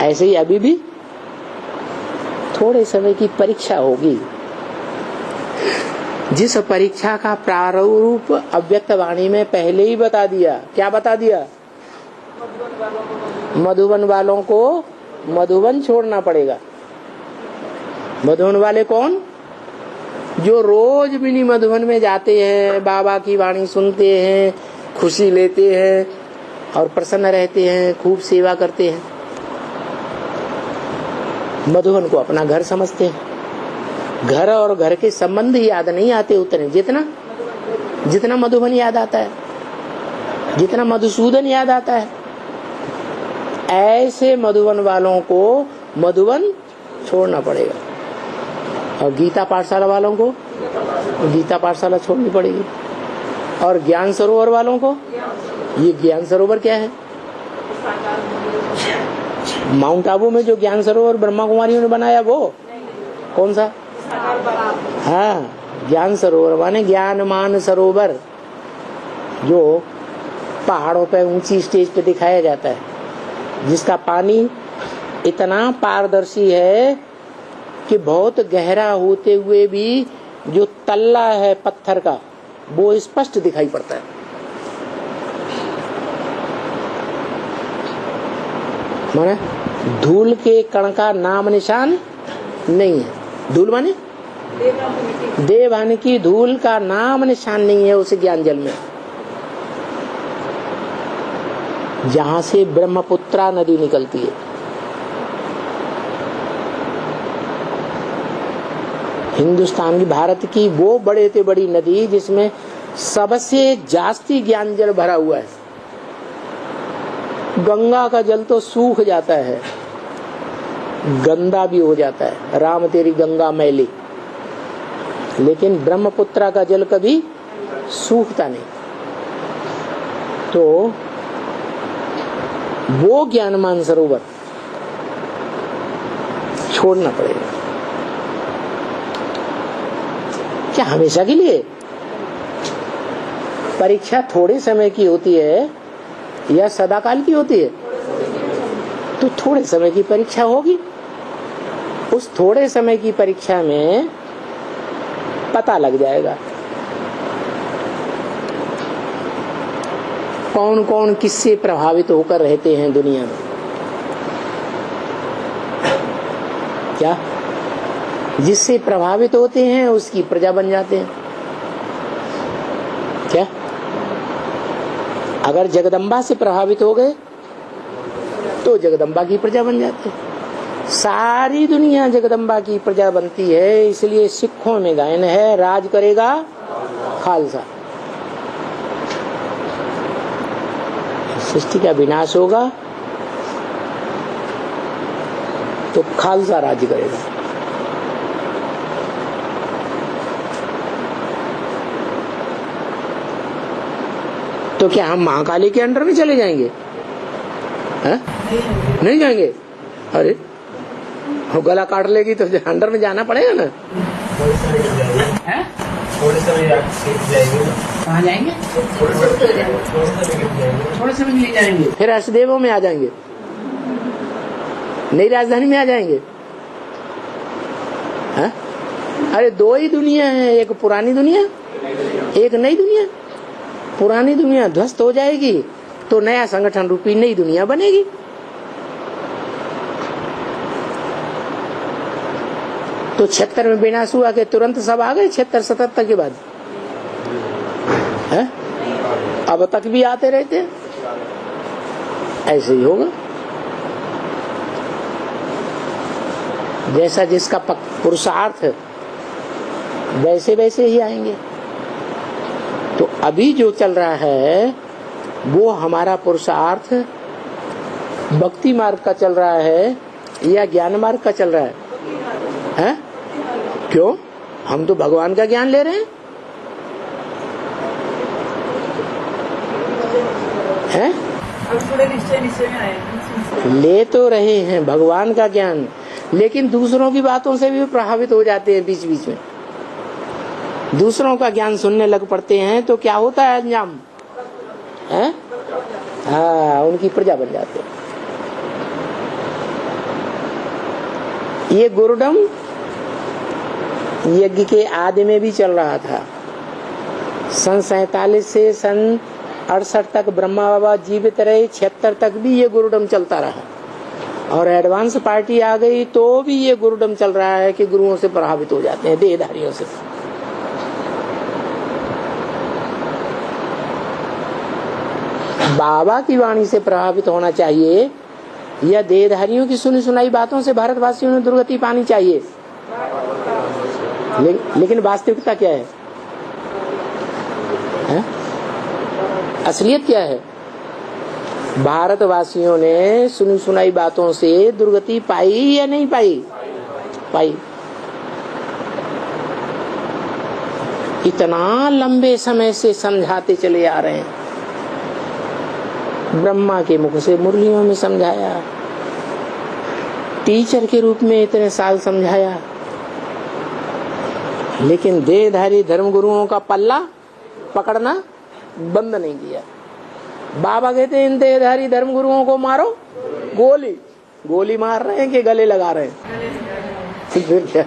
ऐसे ही अभी भी थोड़े समय की परीक्षा होगी, जिस परीक्षा का प्रारूप अव्यक्त वाणी में पहले ही बता दिया। क्या बता दिया? मधुबन वालों को मधुबन छोड़ना पड़ेगा। मधुबन वाले कौन? जो रोज मिनी मधुबन में जाते हैं, बाबा की वाणी सुनते हैं, खुशी लेते हैं और प्रसन्न रहते हैं, खूब सेवा करते हैं। मधुबन को अपना घर समझते हैं। घर और घर के संबंध याद नहीं आते उतने जितना मधुबन याद आता है, जितना मधुसूदन याद आता है। ऐसे मधुबन वालों को मधुबन छोड़ना पड़ेगा। और गीता पाठशाला वालों को गीता पाठशाला छोड़नी पड़ेगी। और ज्ञान सरोवर वालों को, ये ज्ञान सरोवर क्या है? माउंट आबू में जो ज्ञान सरोवर ब्रह्मा कुमारियों ने बनाया वो कौन सा? हाँ, ज्ञान सरोवर माने ज्ञानमान सरोवर, जो पहाड़ों पे ऊंची स्टेज पे दिखाया जाता है, जिसका पानी इतना पारदर्शी है कि बहुत गहरा होते हुए भी जो तल्ला है पत्थर का वो स्पष्ट दिखाई पड़ता है। माने धूल के कण का नाम निशान नहीं है। धूल माने देवहानि की धूल का नाम निशान नहीं है उस ज्ञान जल में, जहां से ब्रह्मपुत्रा नदी निकलती है। हिंदुस्तान की, भारत की वो बड़े से बड़ी नदी जिसमें सबसे जास्ती ज्ञान जल भरा हुआ है। गंगा का जल तो सूख जाता है, गंदा भी हो जाता है, राम तेरी गंगा मैली, लेकिन ब्रह्मपुत्रा का जल कभी सूखता नहीं। तो वो ज्ञानमान सरोवर छोड़ना पड़ेगा। क्या हमेशा के लिए? परीक्षा थोड़े समय की होती है या सदाकाल की होती है? तो थोड़े समय की परीक्षा होगी। उस थोड़े समय की परीक्षा में पता लग जाएगा कौन कौन किससे प्रभावित होकर रहते हैं दुनिया में। क्या? जिससे प्रभावित होते हैं उसकी प्रजा बन जाते हैं। क्या? अगर जगदम्बा से प्रभावित हो गए तो जगदम्बा की प्रजा बन जाते हैं। सारी दुनिया जगदम्बा की प्रजा बनती है। इसलिए सिखों में गायन है, राज करेगा खालसा। सृष्टि का विनाश होगा तो खालसा राज्य करेगा। तो क्या हम महाकाली के अंडर में चले जाएंगे? है? नहीं जाएंगे। अरे वो गला काट लेगी तो अंडर में जाना पड़ेगा ना। थोड़े समय कहाँ जाएंगे? थोड़े समय ले जाएंगे, फिर अष्टदेवों में आ जाएंगे, नई राजधानी में आ जाएंगे। है? अरे दो ही दुनिया है, एक पुरानी दुनिया, एक नई दुनिया। पुरानी दुनिया ध्वस्त हो जाएगी तो नया संगठन रूपी नई दुनिया बनेगी। तो 76 में विनाश हुआ कि तुरंत सब आ गए 76-77 के बाद? है? अब तक भी आते रहते हैं। ऐसे ही होगा। जैसा जिसका पुरुषार्थ वैसे वैसे ही आएंगे। तो अभी जो चल रहा है वो हमारा पुरुषार्थ भक्ति मार्ग का चल रहा है या ज्ञान मार्ग का चल रहा है? हैं? क्यों? हम तो भगवान का ज्ञान ले रहे हैं। हैं? थोड़े निश्चय में आए। ले तो रहे हैं भगवान का ज्ञान, लेकिन दूसरों की बातों से भी प्रभावित हो जाते हैं। बीच बीच में दूसरों का ज्ञान सुनने लग पड़ते हैं तो क्या होता है अंजाम? है? हाँ, उनकी प्रजा बन जाते हैं। ये गुरुडम यज्ञ के आदि में भी चल रहा था। सन 47 से सन 68 तक ब्रह्मा बाबा जीवित रहे, 76 तक भी ये गुरुडम चलता रहा। और एडवांस पार्टी आ गई तो भी ये गुरुडम चल रहा है कि गुरुओं से प्रभावित हो जाते हैं, देहधारियों से। बाबा की वाणी से प्रभावित होना चाहिए या देहधारियों की सुनी सुनाई बातों से भारतवासियों ने दुर्गति पानी चाहिए? लेकिन वास्तविकता क्या है? असलियत क्या है? भारतवासियों ने सुनी सुनाई बातों से दुर्गति पाई या नहीं पाई? पाई। इतना लंबे समय से समझाते चले आ रहे हैं, ब्रह्मा के मुख से मुरलियों में समझाया, टीचर के रूप में इतने साल समझाया, लेकिन देहधारी धर्मगुरुओं का पल्ला पकड़ना बंद नहीं किया। बाबा कहते हैं इन देहधारी धर्मगुरुओं को मारो गोली। गोली मार रहे हैं कि गले लगा रहे हैं? फिर क्या?